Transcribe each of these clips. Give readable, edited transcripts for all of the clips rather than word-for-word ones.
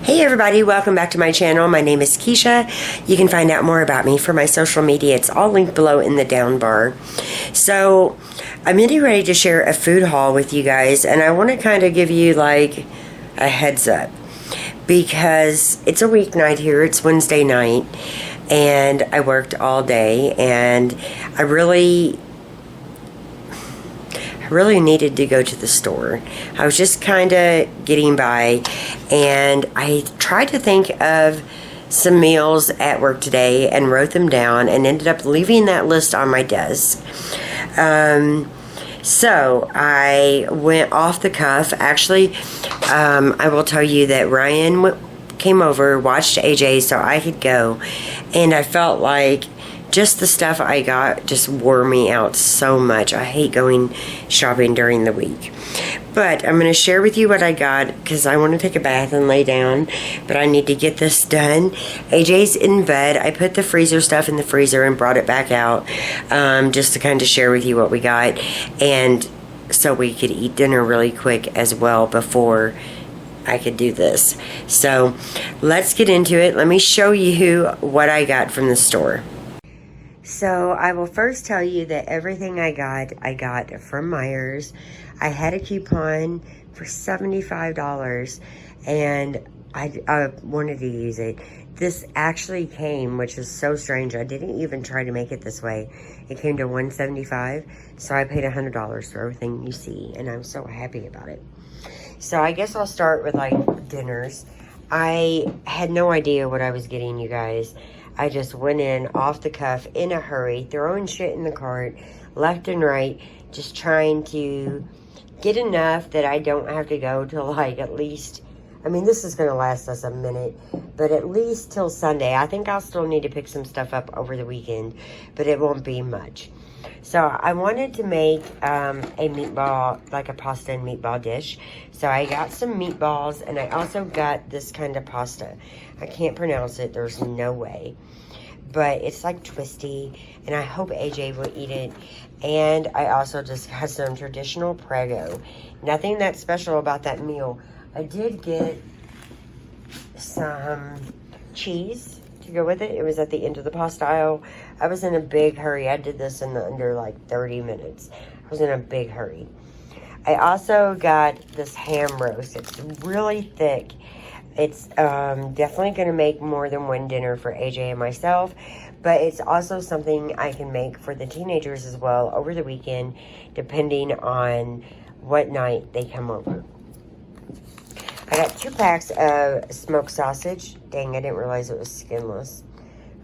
Hey everybody, welcome back to my channel. My name is Kisha. You can find out more about me from my social media. It's all linked below in the down bar. So I'm getting ready to share a food haul with you guys, and I want to kind of give you like a heads up because it's a weeknight here. It's Wednesday night and I worked all day, and I really needed to go to the store. I was just kind of getting by, and I tried to think of some meals at work today and wrote them down and ended up leaving that list on my desk. So I went off the cuff. Actually, I will tell you that Ryan came over, watched AJ so I could go, and I felt like just the stuff I got just wore me out so much. I hate going shopping during the week. But I'm going to share with you what I got because I want to take a bath and lay down. But I need to get this done. AJ's in bed. I put the freezer stuff in the freezer and brought it back out just to kind of share with you what we got. And so we could eat dinner really quick as well before I could do this. So let's get into it. Let me show you what I got from the store. So I will first tell you that everything I got from Myers. I had a coupon for $75 and I wanted to use it. This actually came, which is so strange. I didn't even try to make it this way. It came to $175, so I paid $100 for everything you see, and I'm so happy about it. So I guess I'll start with like dinners. I had no idea what I was getting, you guys. I just went in off the cuff in a hurry, throwing shit in the cart, left and right, just trying to get enough that I don't have to go till like at least, I mean, this is going to last us a minute, but at least till Sunday. I think I'll still need to pick some stuff up over the weekend, but it won't be much. So I wanted to make a meatball, like a pasta and meatball dish. So I got some meatballs, and I also got this kind of pasta. I can't pronounce it. There's no way. But it's like twisty, and I hope AJ will eat it. And I also just got some traditional Prego. Nothing that special about that meal. I did get some cheese to go with it. It was at the end of the pasta aisle. I was in a big hurry. I did this in under like 30 minutes. I was in a big hurry. I also got this ham roast. It's really thick. It's definitely going to make more than one dinner for AJ and myself, but it's also something I can make for the teenagers as well over the weekend, depending on what night they come over. I got 2 packs of smoked sausage. Dang, I didn't realize it was skinless.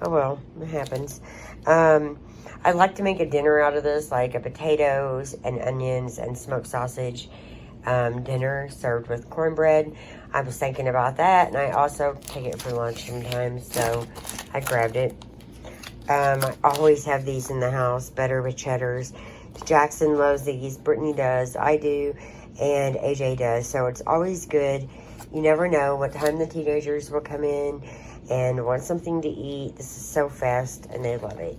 Oh well, it happens. I like to make a dinner out of this, like a potatoes and onions and smoked sausage dinner served with cornbread. I was thinking about that, and I also take it for lunch sometimes, so I grabbed it. I always have these in the house, better with cheddars. Jackson loves these, Brittany does, I do, and AJ does, so it's always good. You never know what time the teenagers will come in and want something to eat. This is so fast, and they love it.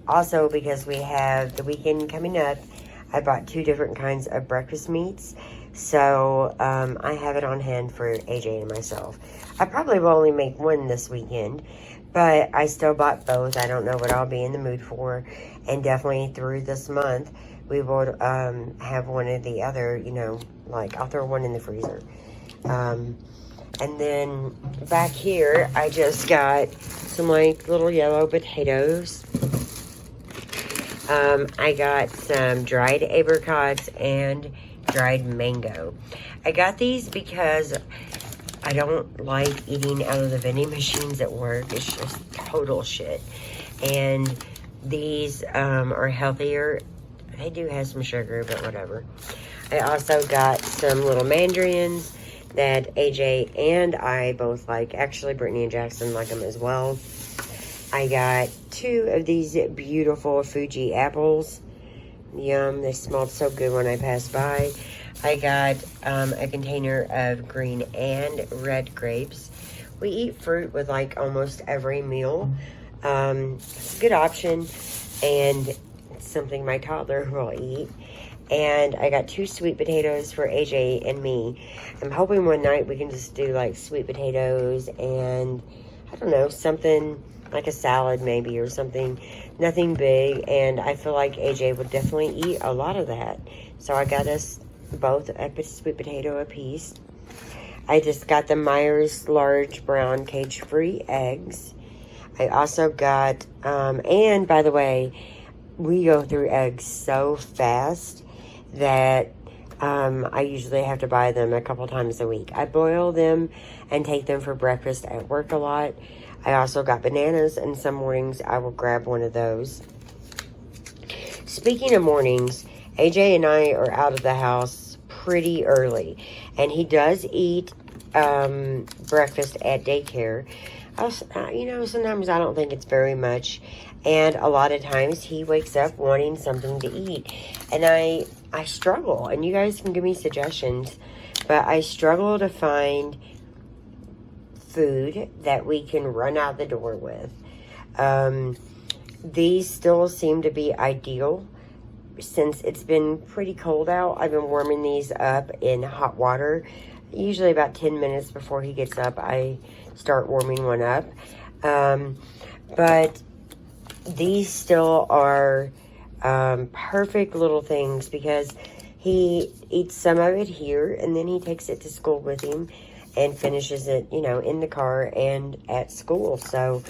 Also, because we have the weekend coming up, I bought 2 different kinds of breakfast meats. So, I have it on hand for AJ and myself. I probably will only make one this weekend, but I still bought both. I don't know what I'll be in the mood for. And definitely through this month, we will have one or the other, you know, like I'll throw one in the freezer. And then back here, I just got some like little yellow potatoes. I got some dried apricots and dried mango. I got these because I don't like eating out of the vending machines at work. It's just total shit. And these are healthier. They do have some sugar, but whatever. I also got some little mandarins that AJ and I both like. Actually, Brittany and Jackson like them as well. I got 2 of these beautiful Fuji apples. Yum, they smelled so good when I passed by. I got a container of green and red grapes. We eat fruit with like almost every meal. It's a good option, and it's something my toddler will eat. And I got 2 sweet potatoes for AJ and me. I'm hoping one night we can just do like sweet potatoes and, I don't know, something like a salad maybe or something. Nothing big. And I feel like AJ would definitely eat a lot of that. So I got us both a sweet potato apiece. I just got the Myers large brown cage-free eggs. I also got, and by the way, we go through eggs so fast that I usually have to buy them a couple times a week. I boil them and take them for breakfast at work a lot. I also got bananas, and some mornings I will grab one of those. Speaking of mornings, AJ and I are out of the house pretty early, and he does eat breakfast at daycare. Sometimes I don't think it's very much, and a lot of times he wakes up wanting something to eat, and I struggle, and you guys can give me suggestions, but I struggle to find food that we can run out the door with. These still seem to be ideal since it's been pretty cold out. I've been warming these up in hot water. Usually about 10 minutes before he gets up, I start warming one up. But these still are perfect little things because he eats some of it here and then he takes it to school with him and finishes it, in the car and at school. So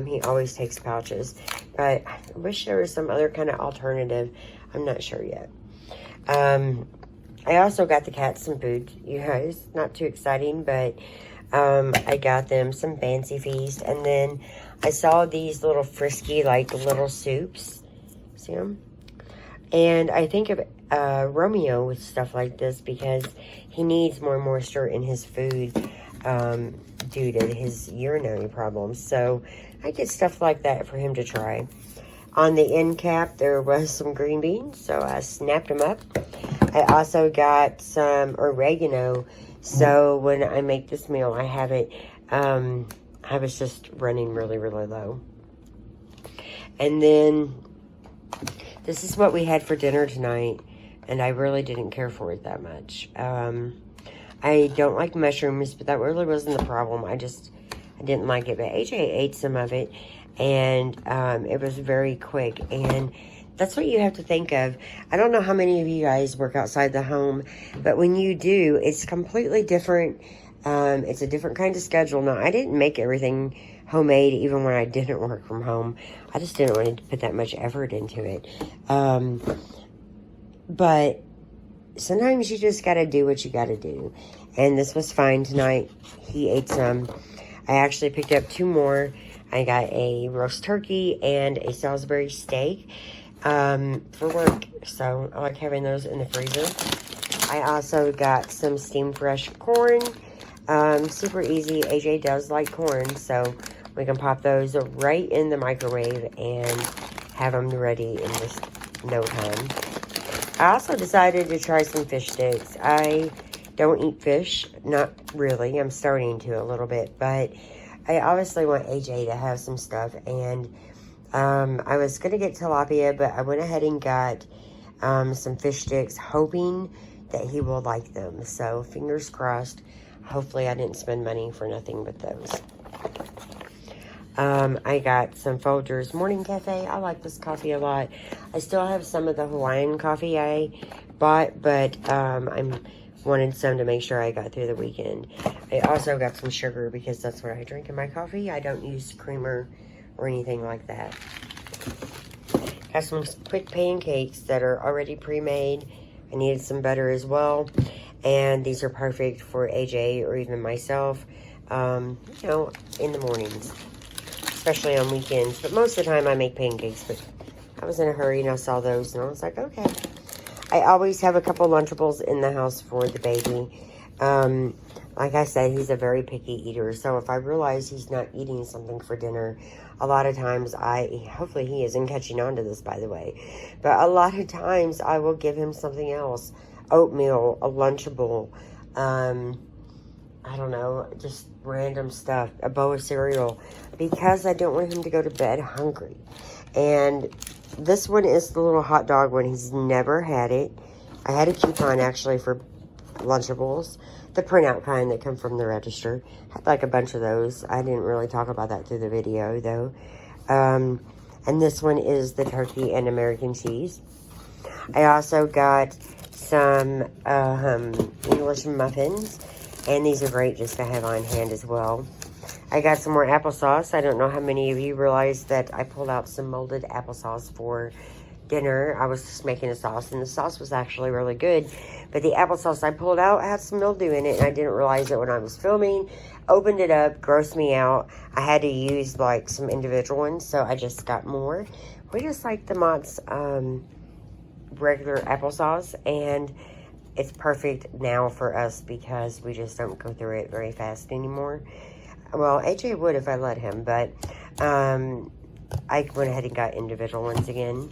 he always takes pouches. But I wish there was some other kind of alternative. I'm not sure yet. I also got the cats some food, you guys. Not too exciting, but I got them some Fancy Feast. And then I saw these little frisky, little soups. See them? And I think of Romeo with stuff like this because he needs more moisture in his food due to his urinary problems. So I get stuff like that for him to try. On the end cap, there was some green beans, so I snapped them up. I also got some oregano, so when I make this meal, I have it, I was just running really, really low. And then, this is what we had for dinner tonight, and I really didn't care for it that much. I don't like mushrooms, but that really wasn't the problem. I didn't like it, but AJ ate some of it, and it was very quick, and that's what you have to think of. I don't know how many of you guys work outside the home, but when you do, it's completely different. It's a different kind of schedule. Now, I didn't make everything homemade even when I didn't work from home. I just didn't want to put that much effort into it. But sometimes you just got to do what you got to do. And this was fine tonight. He ate some. I actually picked up 2 more. I got a roast turkey and a Salisbury steak for work. So I like having those in the freezer. I also got some steamed fresh corn. Super easy. AJ does like corn, so we can pop those right in the microwave and have them ready in just no time. I also decided to try some fish sticks. I don't eat fish, not really. I'm starting to a little bit, but I obviously want AJ to have some stuff, and I was going to get tilapia, but I went ahead and got some fish sticks, hoping that he will like them. So, fingers crossed. Hopefully, I didn't spend money for nothing but those. I got some Folgers Morning Cafe. I like this coffee a lot. I still have some of the Hawaiian coffee I bought, but I wanted some to make sure I got through the weekend. I also got some sugar because that's what I drink in my coffee. I don't use creamer or anything like that. Got some quick pancakes that are already pre-made. I needed some butter as well. And these are perfect for AJ or even myself, in the mornings. Especially on weekends. But most of the time I make pancakes. But I was in a hurry and I saw those and I was like, okay. I always have a couple Lunchables in the house for the baby. Like I said, he's a very picky eater. So if I realize he's not eating something for dinner, a lot of times hopefully he isn't catching on to this, by the way. But a lot of times I will give him something else. Oatmeal, a Lunchable, I don't know, just random stuff, a bowl of cereal, because I don't want him to go to bed hungry. And this one is the little hot dog one. He's never had it. I had a coupon actually for Lunchables, the printout kind that come from the register. Had like a bunch of those. I didn't really talk about that through the video though. And this one is the turkey and American cheese. I also got some English muffins, and these are great just to have on hand as well. I got some more applesauce. I don't know how many of you realized that I pulled out some molded applesauce for dinner. I was just making a sauce, and the sauce was actually really good. But the applesauce I pulled out had some mildew in it, and I didn't realize it when I was filming. Opened it up, grossed me out. I had to use like some individual ones, so I just got more. We just like the Mott's regular applesauce, and it's perfect now for us because we just don't go through it very fast anymore. Well, AJ would if I let him, but I went ahead and got individual ones again.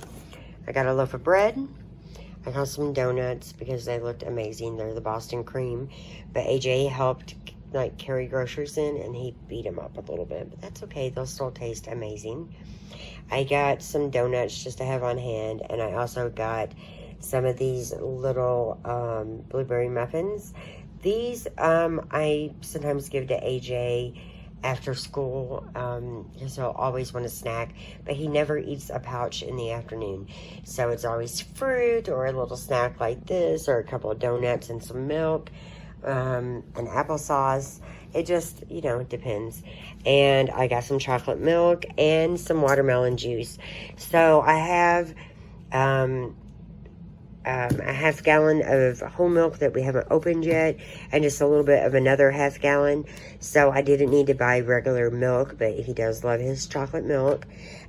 I got a loaf of bread. I got some donuts because they looked amazing. They're the Boston cream. But AJ helped like carry groceries in, and he beat them up a little bit. But that's okay. They'll still taste amazing. I got some donuts just to have on hand. And I also got some of these little blueberry muffins. These I sometimes give to AJ after school, because he'll always want a snack, but he never eats a pouch in the afternoon. So it's always fruit or a little snack like this, or a couple of donuts and some milk, and applesauce. It just, you know, depends. And I got some chocolate milk and some watermelon juice. So I have a half gallon of whole milk that we haven't opened yet, and just a little bit of another half gallon. So I didn't need to buy regular milk, but he does love his chocolate milk,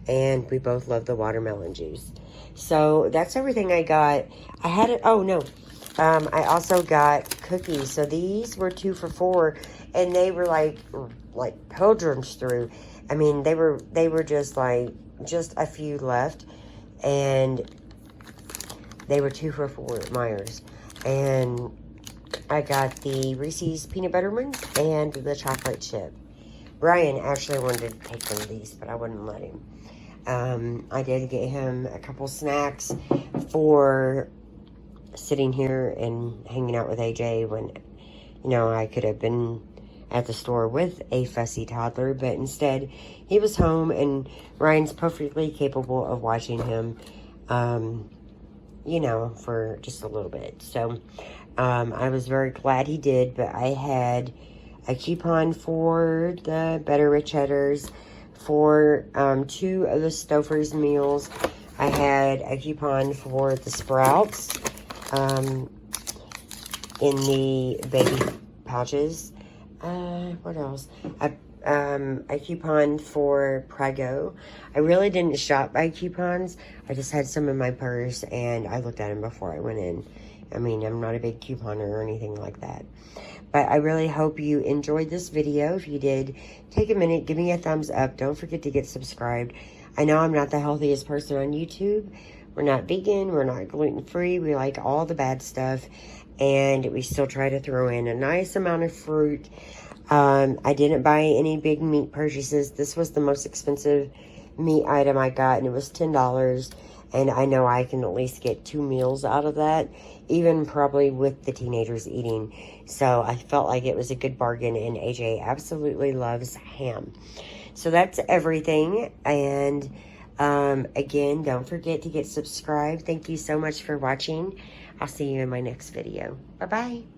and we both love the watermelon juice. So that's everything I got. I had it. Oh no, I also got cookies. So these were 2 for $4, and they were like pilgrims through. I mean, they were just a few left, and they were 2 for $4 at Myers. And I got the Reese's peanut butter ones and the chocolate chip. Ryan actually wanted to take one of these, but I wouldn't let him. I did get him a couple snacks for sitting here and hanging out with AJ when, you know, I could have been at the store with a fussy toddler, but instead he was home, and Ryan's perfectly capable of watching him, you know, for just a little bit. So I was very glad he did. But I had a coupon for the Better with Cheddars for 2 of the Stouffer's meals. I had a coupon for the Sprouts in the baby pouches. What else? A coupon for Prego. I really didn't shop by coupons. I just had some in my purse, and I looked at them before I went in. I mean, I'm not a big couponer or anything like that. But I really hope you enjoyed this video. If you did, take a minute, give me a thumbs up. Don't forget to get subscribed. I know I'm not the healthiest person on YouTube. We're not vegan. We're not gluten-free. We like all the bad stuff. And we still try to throw in a nice amount of fruit. I didn't buy any big meat purchases. This was the most expensive meat item I got, and it was $10. And I know I can at least get 2 meals out of that, even probably with the teenagers eating. So I felt like it was a good bargain, and AJ absolutely loves ham. So that's everything. And again, don't forget to get subscribed. Thank you so much for watching. I'll see you in my next video. Bye-bye.